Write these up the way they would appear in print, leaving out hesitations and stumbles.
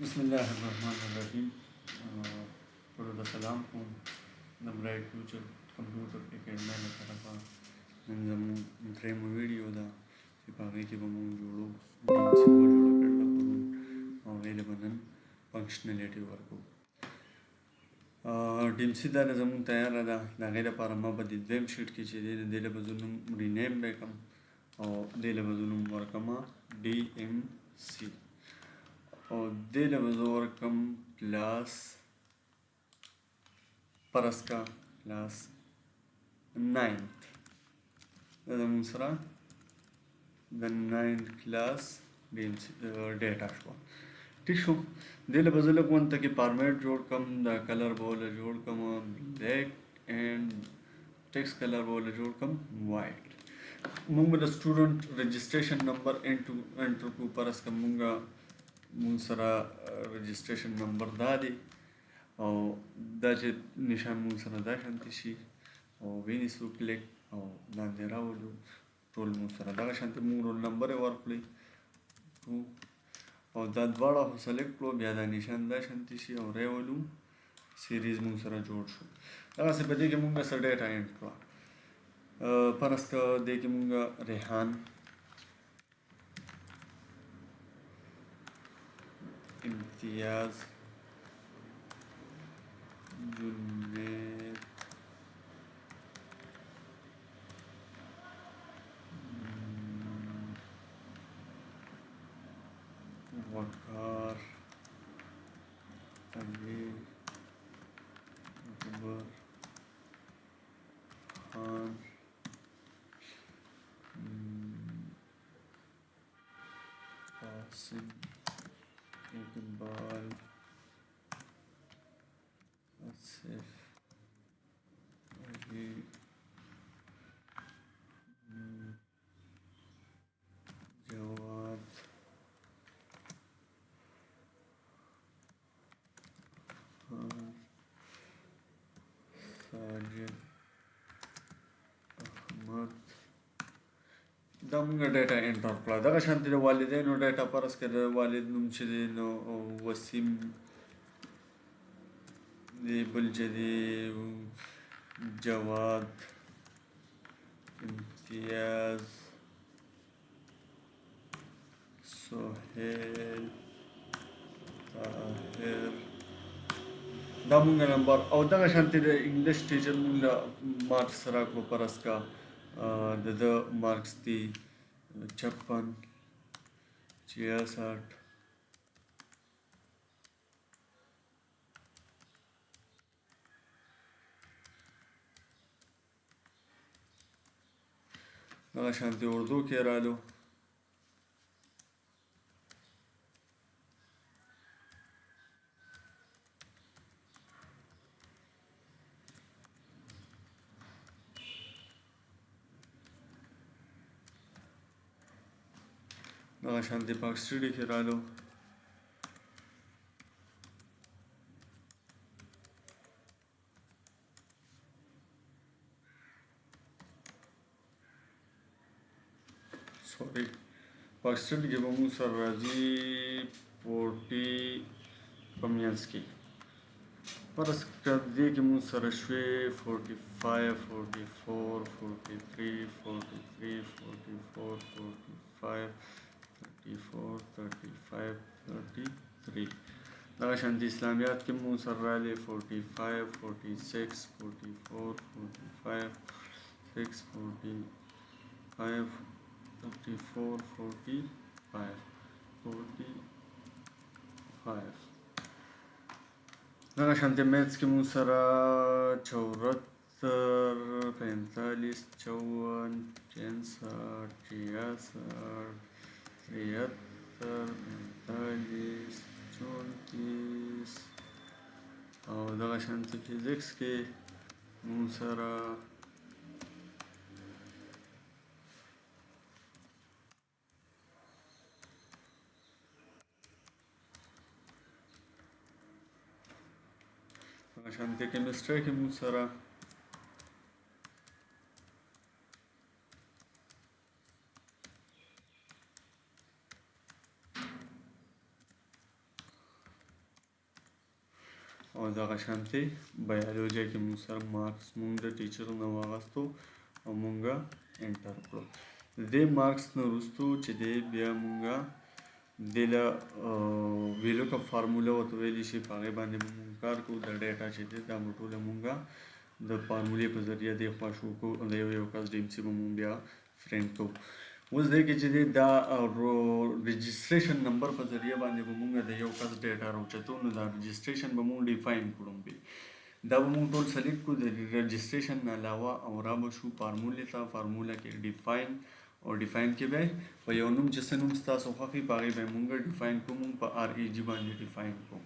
बिस्मिल्लाहिर्रहमानिर्रहीम। पुरदा सलाम कोम د برایټ فیوچر کمپیوټر اکیډمۍ له طرفه نن زموږ درېیمه ویډیو ده چې په هغې کې به موږ جوړو DMC مو جوړه کړې ده پرون او هغې له به نن فنکشنلیټي ورکوو. DMC دا زموږ تیاره ده. د هغې لپاره ما به د دویم شیټ کې چې دی دې له به زه نوم رینیم به کړم او دې له به زه نوم ورکړم DMC او دې له به زه ورکړم کلاس پرسکا کلاس 9th. دا زموږ سره د 9th کلاس ډیټا شوه. ټیک شو. دې له به زه لږ ونته کې فارمیټ جوړ کړم. دا کلر به ورله جوړ کړم بلیک اینډ ټیکسټ کلر به ورله جوړ کړم وایټ. موږ به د سټوډنټ رجسټریشن نمبر انټر کړو. فرض که موږ سره رجسټریشن نمبر دا دی او دا چې نشان موږ سره دا شانتې شي او وینیسو کلیک او لاندې راولو. ټول موږ سره دغه شانتې موږ رول نمبر یې ورکړئ او دا دواړه خو سلیکټ کړو. بیا دا نشان دا شانتې شي او راولو. سیریز موږ سره جوړ شو. دغسې په دې کې موږ څه ډیټا اینټ کړه. فرض که دې کې موږ ریحان امتیاز جنید وقار علی اکبر خان قاسم اقبال آصف علی جواد خان ساجد احمد. دا موږ ډیټا انټر کړه. دغه شانتې د والدینو ډیټا فرض کړه. د والد نوم چې دی نو وسیم دی، بل چې دی جواد امتیاز سهیل طاهر. دا مونږ نمبر او دغه شانتې د انګلیش ټیچر مونږ له مارکس راکړو. فرض که د ده مارکس دي 56 66. دغه شانتې اردو کې رالو. دغه شانتې پاکستاني کې رالو. سوري پاکستان کې به موږ سره راځي 40 په میانځ کې. فرض که دې کې موږ سره شوې 45 44 43 43 44 45 34 35 33. دغه شانتې اسلامیات کې موږ سره راغلي 45 46 44 45 6 45 34 45 45. دغه شانتې میتھس کې موږ سره 74 45 54 66 66 73 45 34. او دغه شانتې فزیکس کې موږ سره دغه شانتې کیمستري کې موږ سره او دغه شانتې بایولوژي کې موږ سره مارکس موږ د ټیچر نه واغستو او موږ انټر کړو. د دې مارکس نه وروستو چې دی بیا موږ دې له ویلوکپ فارموله ورته ویلی شي په هغې باندې به موږ کار کوو. د ډیټا چې دی دا به ټوله موږ د فارمولې په ذریعه دې خوا شو کوو او د یو کس DMC به موږ بیا فرینډ کوو. اوس دې کې چې دی دا رجسټریشن نمبر په ذریعه باندې به موږ د یو کس ډیټا راوچتو نو دا رجسټریشن به موږ ډیفاین کړو دا به موږ ټول سلیکټ کړو د رجسټریشن نه علاوه او را به شو فارمولې ته. فارموله کې ډیفاین او ډیفاین کې به په یو نوم چې څه نوم ستاسو خوښي په هغې به موږ ډیفاین کوو. موږ په REG باندې ډیفاین کوو.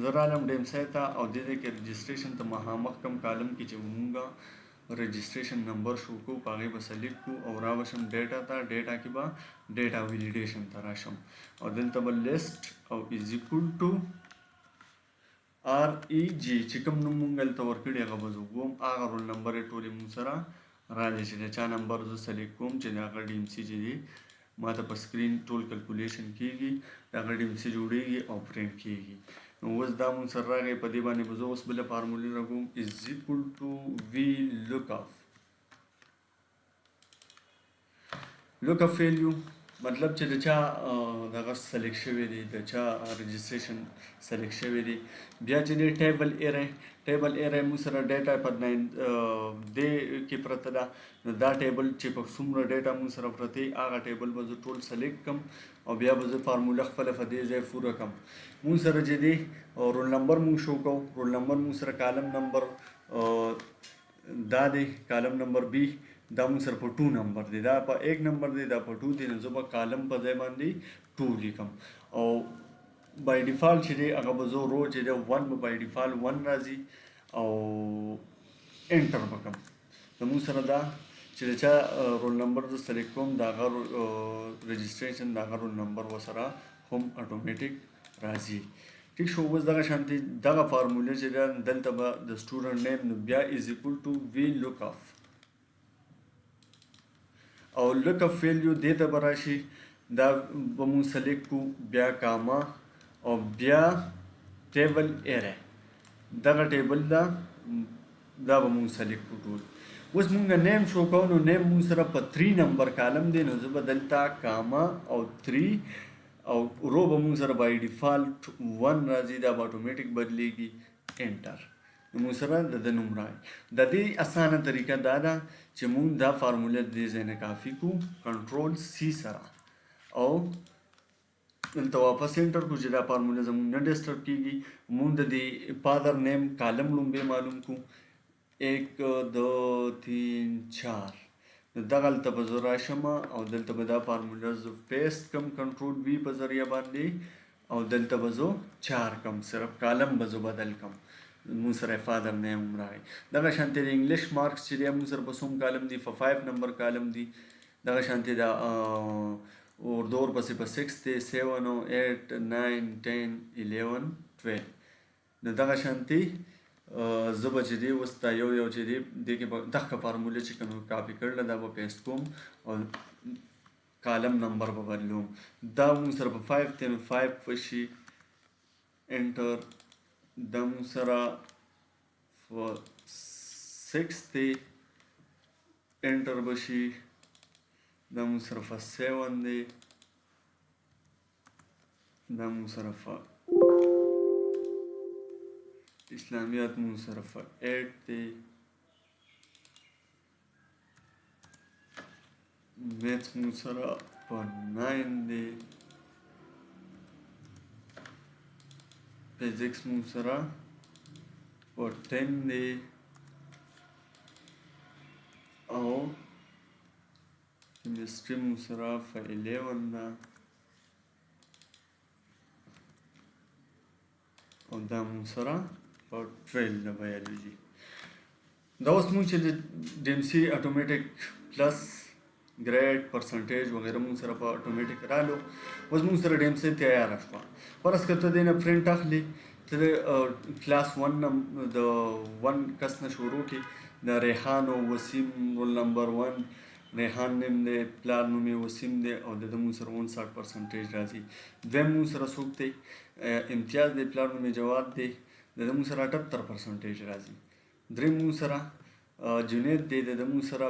زه رالم DMC ته او دې کې رجسټریشن ته مخامخ کم کالم کې چې موږ رجسټریشن نمبر شو کوو په هغې به سلیکټ کوو او را به شم ډیټا ته. ډیټا کې به ډیټا ویلیډیشن ته راشم او دلته به لیسټ او از ایکول ټو REG چې کوم نوم موږ هلته ورکړي هغه به زه ووم. هغه رول نمبر یې ټولې موږ سره راځي چې د چا نمبر زه سلیکټ کوم چې د هغه DMC چې دی ما ته په سکرین ټول کلکولیشن کېږي د هغه DMC جوړېږي او پرنټ کېږي. نو اوس دا موږ سره راغی په دې باندې به زه اوس بله فارمولې راکوم از ایکول ټو VLOOKUP. لوکاپ ویلیو مطلب چې د چا دغه سلیکټ شوی دی د چا رجسټریشن سلیکټ شوی دی. بیا چې دی ټیبل ایری موږ سره ډیټا په دې کې پرته ده نو دا ټیبل چې په څومره ډیټا موږ سره پرته وي هغه ټیبل به زه ټول سلیکټ کړم او بیا به زه فارموله خپله په دې ځای پوره کړم. موږ سره چې دی رول نمبر موږ شو کوو. رول نمبر موږ سره کالم نمبر دا دی کالم نمبر B دا موږ سره په 2 نمبر دی دا په 1 نمبر دی دا په 2 دی نو زه به کالم په ځای باندې 2 لیکم او بای ډیفالټ چې دی هغه به زه رو چې دی 1 به بای ډیفالټ 1 راځي او انټر به کړم. نو موږ سره دا چې د چا رول نمبر زه سلیکټ کوم د هغه رجسټریشن د هغه رول نمبر ورسره هم اټومیټیک راځي. ټیک شو. اوس دغه شانتې دغه فارموله چې ده دلته به د سټوډنټ نیم نو بیا از ایکول ټو VLOOKUP او لوکاپ ویلیو دې ته به راشي دا به مونږ سلیکټ کړو بیا کاما او بیا ټیبل ایری دغه ټیبل دا به مونږ سلیکټ کړو ټول. اوس مونږ نیم شو کوو نو نیم مونږ سره په 3 نمبر کالم دی نو زه به دلته کاما او 3 او رو به مونږ سره بای ډیفالټ 1 راځي دا به اټومیټیک بدلیږي انټر نو موږ سره د نوم راغی. د دې اسانه طریقه دا ده چې موږ دا فارموله دې ځای نه کافي کړو کنټرول C سره او دلته واپس انټر کړو چې دا فارموله زموږ نه ډسټرب کېږي. موږ د دې فادر نیم کالم لومبې معلوم کړو 1 2 3 4 نو دغه هلته به زه راشم او دلته به دا فارموله زه پیسټ کړم کنټرول V په ذریعه باندې او دلته به زه 4 کړم صرف کالم به زه بدل کړم موږ سره فادر نیم هم راغی. دغه شانتې د انګلیش مارکس چې دی موږ سره په څوم کالم دی په 5 نمبر کالم دی. دغه شانتې د اردو ورپسې په 6 دی 7 او 8 9 10 11 12 نو دغه شانتې زه به چې دی اوس دا یو چې دی دې کې به دغه فارموله چې کوم کاپي کړله دا به پیسټ کوم او کالم نمبر به بدلوم. دا موږ سره په 5 دی نو 5 پشي انټر دا موږ سره 6 دی انټر بشي دا موږ سره 7 دی دا موږ سره اسلامیات موږ سره 8 دی میتھس موږ سره 9 دی فزیکس موږ سره 10 دی او کیمستري موږ سره 11 ده او دا موږ سره 12 ده بایولوژي. دا اوس موږ چې د DMC اټومیټیک پلس ګریډ پرسنټیج وغیره موږ سره په اټومیټیک رالو. اوس موږ سره DMC تیاره شوه. فرض که ته دې نه پرنټ اخلي ته د کلاس 1 د 1 کس نه شروع کړي د ریحان او وسیم رول نمبر 1 ریحان نیم دی پلار نوم یې وسیم دی او د ده موږ سره 59% راځي. دویم موږ سره څوک دی امتیاز دی پلار نوم یې جواد دی د ده مونږ سره 78% راځي. دریم مونږ سره جنید دی، د ده مونږ سره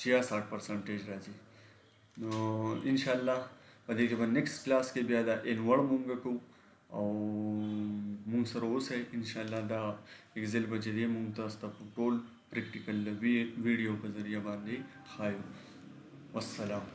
66% راځي. نو انشاءالله په دې کې به نیکسټ کلاس کې بیا دا انوړ مونږ کوو او مونږ سره اوسئ. انشاءالله دا اگزل به چې دی مونږ تاسو ته په ټول پریکټیکل ویډیو په ذریعه باندې ښایو. والسلام.